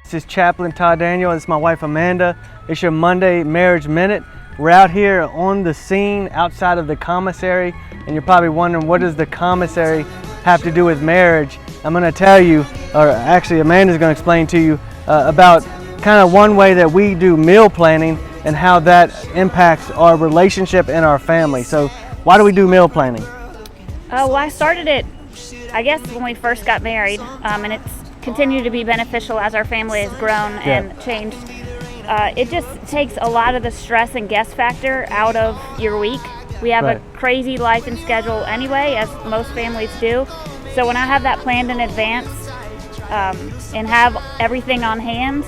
This is Chaplain Todd Daniel. It's my wife Amanda. It's your Monday Marriage Minute. We're out here on the scene outside of the commissary, and you're probably wondering, what does the commissary have to do with marriage? I'm going to tell you, or actually Amanda's going to explain to you about kind of one way that we do meal planning and how that impacts our relationship and our family. So why do we do meal planning? Well, I started it, I guess, when we first got married, and it's continued to be beneficial as our family has grown and changed. It just takes a lot of the stress and guess factor out of your week. We have a crazy life and schedule anyway, as most families do. So when I have that planned in advance and have everything on hand,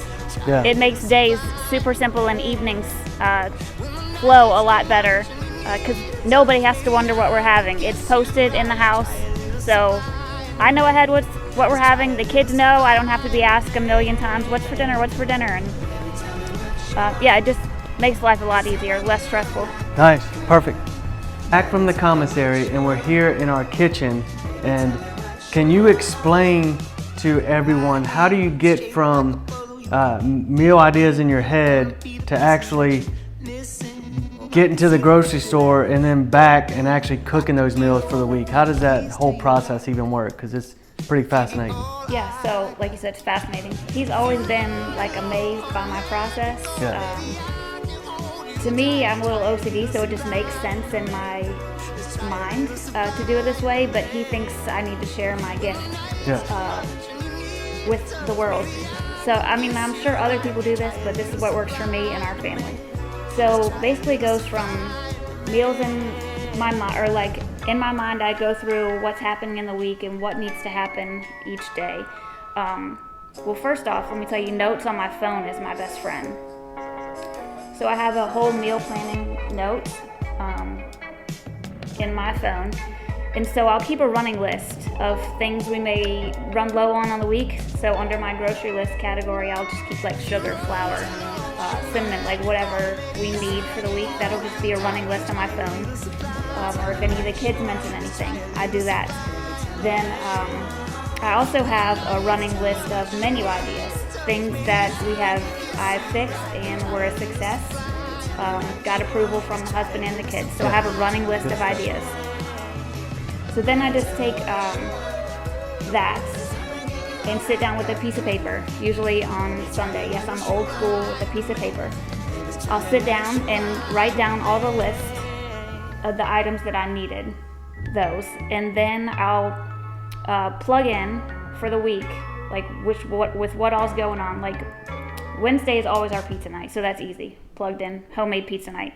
it makes days super simple and evenings flow a lot better because nobody has to wonder what we're having. It's posted in the house, so I know ahead what we're having. The kids know. I don't have to be asked a million times, what's for dinner, and it just makes life a lot easier, less stressful. Nice, perfect. Back from the commissary, and we're here in our kitchen. And can you explain to everyone, how do you get from meal ideas in your head to actually getting to the grocery store and then back and actually cooking those meals for the week? How does that whole process even work? Because it's pretty fascinating. Yeah, so like you said, it's fascinating. He's always been like amazed by my process. To me, I'm a little OCD, so it just makes sense in my mind to do it this way, but he thinks I need to share my gift with the world. So, I mean, I'm sure other people do this, but this is what works for me and our family. So basically it goes from meals in my mind, or like in my mind, I go through what's happening in the week and what needs to happen each day. Well, first off, let me tell you, notes on my phone is my best friend. So I have a whole meal planning note in my phone. And so I'll keep a running list of things we may run low on the week. So under my grocery list category, I'll just keep like sugar, flour, cinnamon, like whatever we need for the week. That'll just be a running list on my phone. Or if any of the kids mention anything, I do that. Then I also have a running list of menu ideas, things that I've fixed and were a success. Got approval from the husband and the kids. So I have a running list of ideas. So then I just take that and sit down with a piece of paper, usually on Sunday. Yes, I'm old school with a piece of paper. I'll sit down and write down all the list of the items that I needed, those, and then I'll plug in for the week, like with what all's going on. Like Wednesday is always our pizza night, so that's easy, plugged in, homemade pizza night.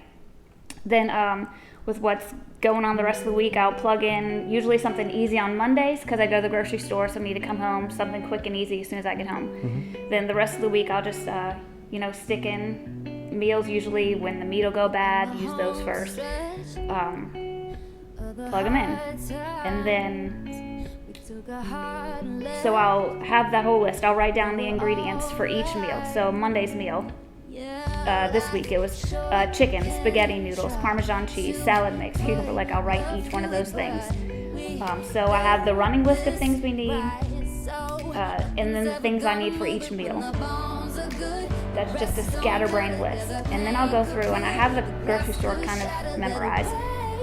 Then with what's going on the rest of the week, I'll plug in usually something easy on Mondays because I go to the grocery store, so I need to come home, something quick and easy as soon as I get home. Then the rest of the week I'll just stick in meals, usually when the meat will go bad, use those first. Plug them in. And then, so I'll have that whole list. I'll write down the ingredients for each meal. So Monday's meal, this week it was chicken, spaghetti noodles, Parmesan cheese, salad mix, cucumber. Like I'll write each one of those things. So I have the running list of things we need, and then the things I need for each meal. That's just a scatterbrained list. And then I'll go through, and I have the grocery store kind of memorized,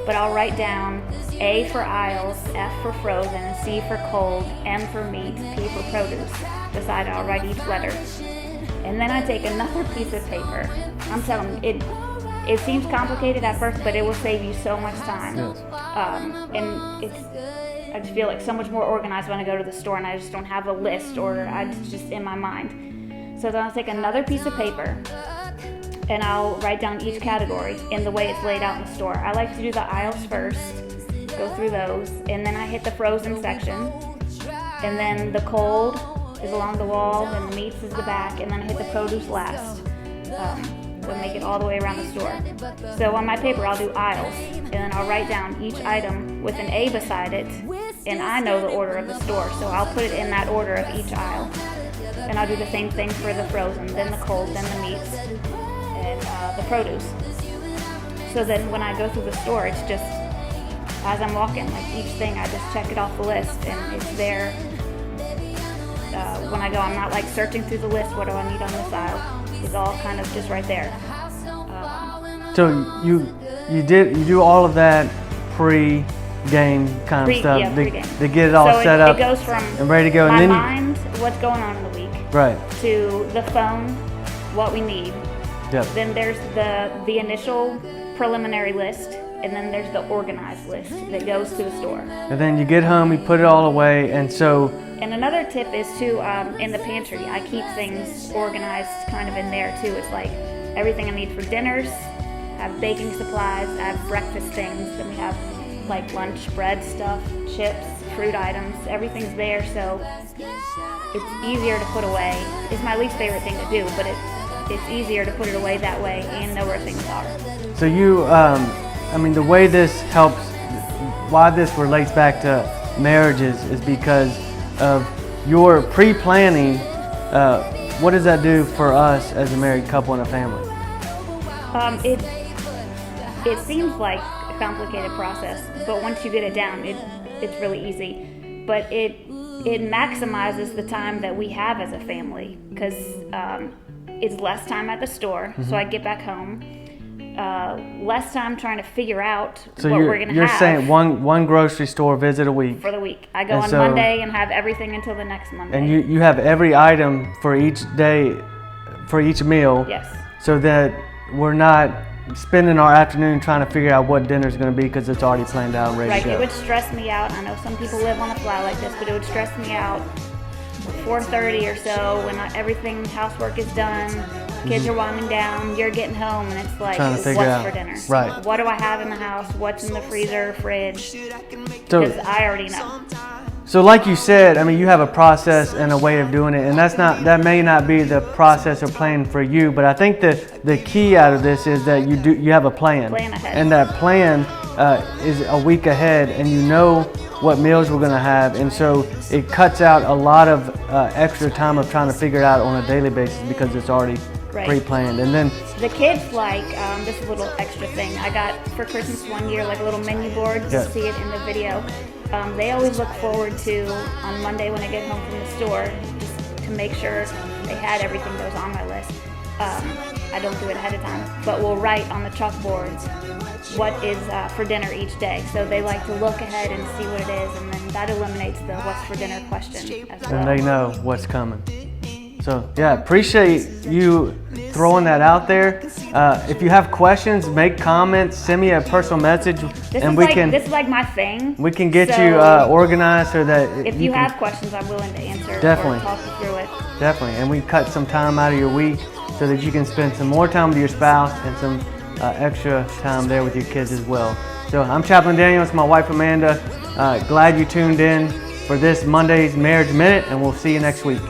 but I'll write down A for aisles, F for frozen, C for cold, M for meat, P for produce. Beside it, I'll write each letter. And then I take another piece of paper. I'm telling you, it seems complicated at first, but it will save you so much time. And I just feel like so much more organized when I go to the store and I just don't have a list, or it's just in my mind. So then I'll take another piece of paper and I'll write down each category in the way it's laid out in the store. I like to do the aisles first, go through those, and then I hit the frozen section, and then the cold is along the wall, and the meats is the back, and then I hit the produce last. So make it all the way around the store. So on my paper I'll do aisles, and then I'll write down each item with an A beside it, and I know the order of the store, so I'll put it in that order of each aisle. And I'll do the same thing for the frozen, then the cold, then the meats, and the produce. So then when I go through the store, it's just, as I'm walking, like each thing, I just check it off the list, and it's there when I go, I'm not like searching through the list. What do I need on this aisle? It's all kind of just right there. So you do all of that pre-game kind of stuff pre-game. to get it all So set up it goes from and ready to go. my And then mind, what's going on in the week, right. to the phone, what we need. Yep. Then there's the initial preliminary list, and then there's the organized list that goes to the store. And then you get home, you put it all away, and so. And another tip is to, in the pantry, I keep things organized kind of in there too. It's like everything I need for dinners, I have baking supplies, I have breakfast things, then we have like lunch, bread stuff, chips, fruit items, everything's there, so it's easier to put away. It's my least favorite thing to do, but it's easier to put it away that way and know where things are. So you, I mean, the way this helps, why this relates back to marriages is because of your pre-planning. What does that do for us as a married couple and a family? It seems like a complicated process, but once you get it down, it's really easy. But it maximizes the time that we have as a family, because it's less time at the store, so I get back home. Less time trying to figure out what we're going to have. You're saying one grocery store visit a week. For the week. I go on Monday and have everything until the next Monday. And you have every item for each day, for each meal. Yes. So that we're not spending our afternoon trying to figure out what dinner's going to be because it's already planned out and ready to go. Right. It would stress me out. I know some people live on the fly like this, but it would stress me out 4:30 or so when everything, housework is done, kids are winding down, you're getting home, and it's like, what's for dinner? Right. What do I have in the house? What's in the freezer, fridge? So, because I already know. So like you said, I mean, you have a process and a way of doing it, and that may not be the process or plan for you, but I think the key out of this is that you have a plan. Plan ahead. And that plan is a week ahead, and you know what meals we're going to have, and so it cuts out a lot of extra time of trying to figure it out on a daily basis because it's already pre-planned. And then the kids like this little extra thing I got for Christmas one year, like a little menu board. You see it in the video. They always look forward to on Monday when I get home from the store, just to make sure they had everything that was on my list. I don't do it ahead of time, but we'll write on the chalkboards what is for dinner each day. So they like to look ahead and see what it is, and then that eliminates the what's for dinner question as well. And they know what's coming. So yeah, appreciate you throwing that out there. If you have questions, make comments, send me a personal message, and this is like my thing. We can get you organized so that if you have questions, I'm willing to answer. Definitely. Or talk you through it. Definitely, and we cut some time out of your week so that you can spend some more time with your spouse and some extra time there with your kids as well. So I'm Chaplain Daniel, it's my wife Amanda. Glad you tuned in for this Monday's Marriage Minute, and we'll see you next week.